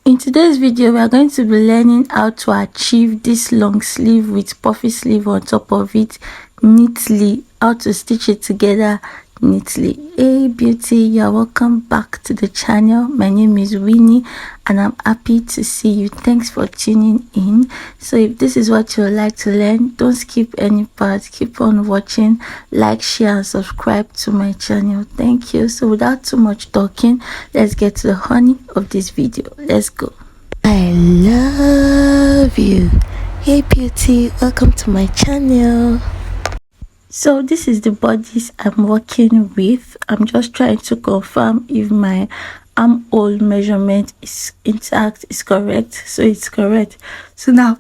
In today's video, we are going to be learning how to achieve this long sleeve with puffy sleeve on top of it neatly, how to stitch it together neatly. Hey beauty, you're welcome back to the channel. My name is Winnie and I'm happy to see you. Thanks for tuning in. So if this is what you would like to learn, don't skip any part, keep on watching, like, share and subscribe to my channel. Thank you. So without too much talking, let's get to the honey of this video. Let's go. I love you. Hey beauty, welcome to my channel. So this is the bodice I'm working with. I'm just trying to confirm if my armhole measurement is intact, is correct. So it's correct. So now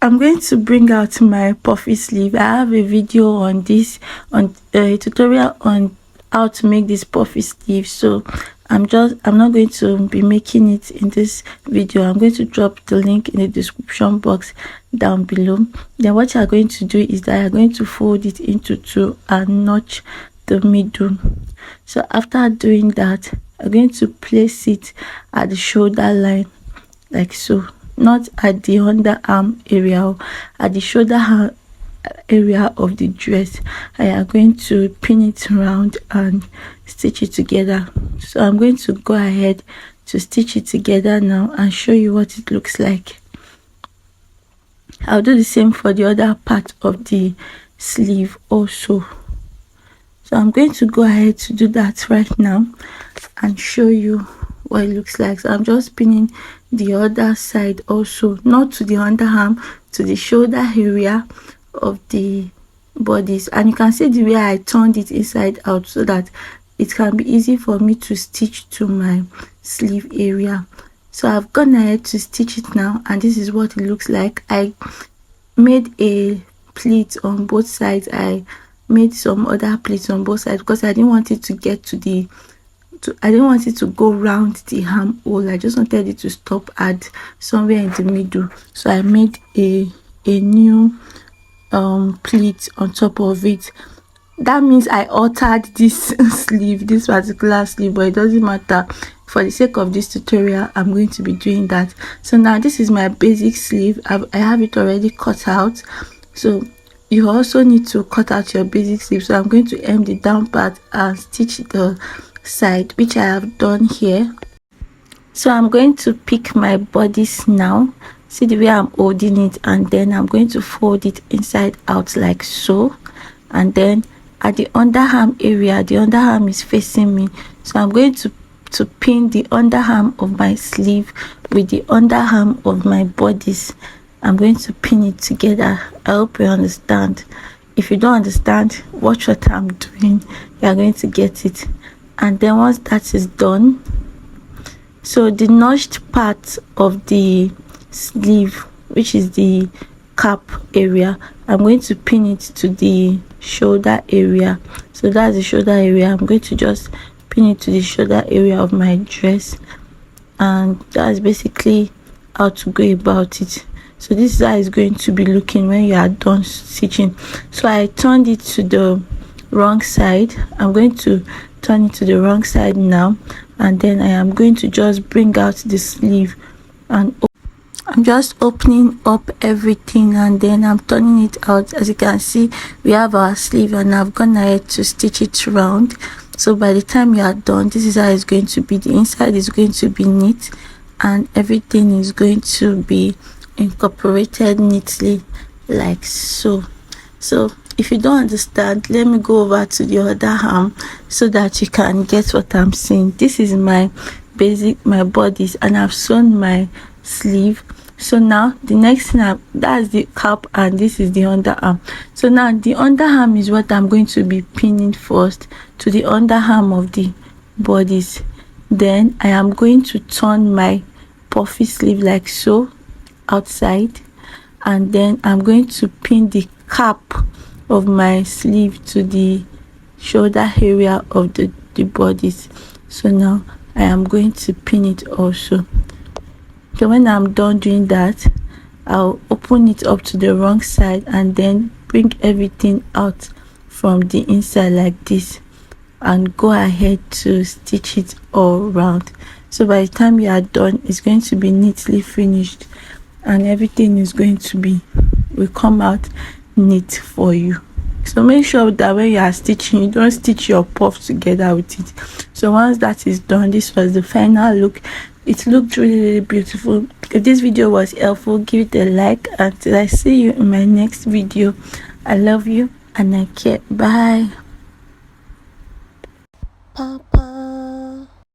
I'm going to bring out my puffy sleeve. I have a video on this, on a tutorial on how to make this puffy sleeve. So I'm not going to be making it in this video. I'm going to drop the link in the description box down below. Then what you're going to do is that you're going to fold it into two and notch the middle. So after doing that, I'm going to place it at the shoulder line like so, not at the underarm area, at the shoulder area of the dress. I am going to pin it around and stitch it together. So I'm going to go ahead to stitch it together now and show you what it looks like. I'll do the same for the other part of the sleeve also. So I'm going to go ahead to do that right now and show you what it looks like. So I'm just pinning the other side also, not to the underarm, to the shoulder area of the bodice. And you can see the way I turned it inside out so that it can be easy for me to stitch to my sleeve area. So I've gone ahead to stitch it now, and this is what it looks like. I made a pleat on both sides. I made some other pleats on both sides because I didn't want it to get to the I didn't want it to go round the armhole. I just wanted it to stop at somewhere in the middle. So I made a new pleat on top of it. That means I altered this sleeve, this particular sleeve, but it doesn't matter. For the sake of this tutorial, I'm going to be doing that. So now this is my basic sleeve. I have it already cut out. So you also need to cut out your basic sleeve. So I'm going to hem the down part and stitch the side, which I have done here. So I'm going to pick my bodice now. See the way I'm holding it, and then I'm going to fold it inside out like so. And then at the underarm area, the underarm is facing me, so I'm going to pin the underarm of my sleeve with the underarm of my bodice. I'm going to pin it together. I hope you understand. If you don't understand, watch what I'm doing. You are going to get it. And then once that is done, so the notched part of the sleeve, which is the cap area, I'm going to pin it to the shoulder area. So that's the shoulder area. I'm going to just pin it to the shoulder area of my dress, and that's basically how to go about it. So this is how it's going to be looking when you are done stitching. So I turned it to the wrong side. I'm going to turn it to the wrong side now, and then I am going to just bring out the sleeve, and I'm just opening up everything, and then I'm turning it out. As you can see, we have our sleeve, and I've gone ahead to stitch it round. So by the time you are done, this is how it's going to be. The inside is going to be neat, and everything is going to be incorporated neatly like so. So if you don't understand, let me go over to the other arm so that you can get what I'm saying. This is my bodice, and I've sewn my sleeve. So now the next thing, that's the cap, and this is the underarm. So now the underarm is what I'm going to be pinning first to the underarm of the bodice. Then I am going to turn my puffy sleeve like so outside, and then I'm going to pin the cap of my sleeve to the shoulder area of the bodice. So now I am going to pin it also. So when I'm done doing that, I'll open it up to the wrong side and then bring everything out from the inside like this, and go ahead to stitch it all around. So by the time you are done, it's going to be neatly finished, and everything is going to be will come out neat for you. So make sure that when you are stitching, you don't stitch your puff together with it. So once that is done, this was the final look. It looked really, really beautiful. If this video was helpful, give it a like. Until I see you in my next video, I love you and I care. Bye. Pop.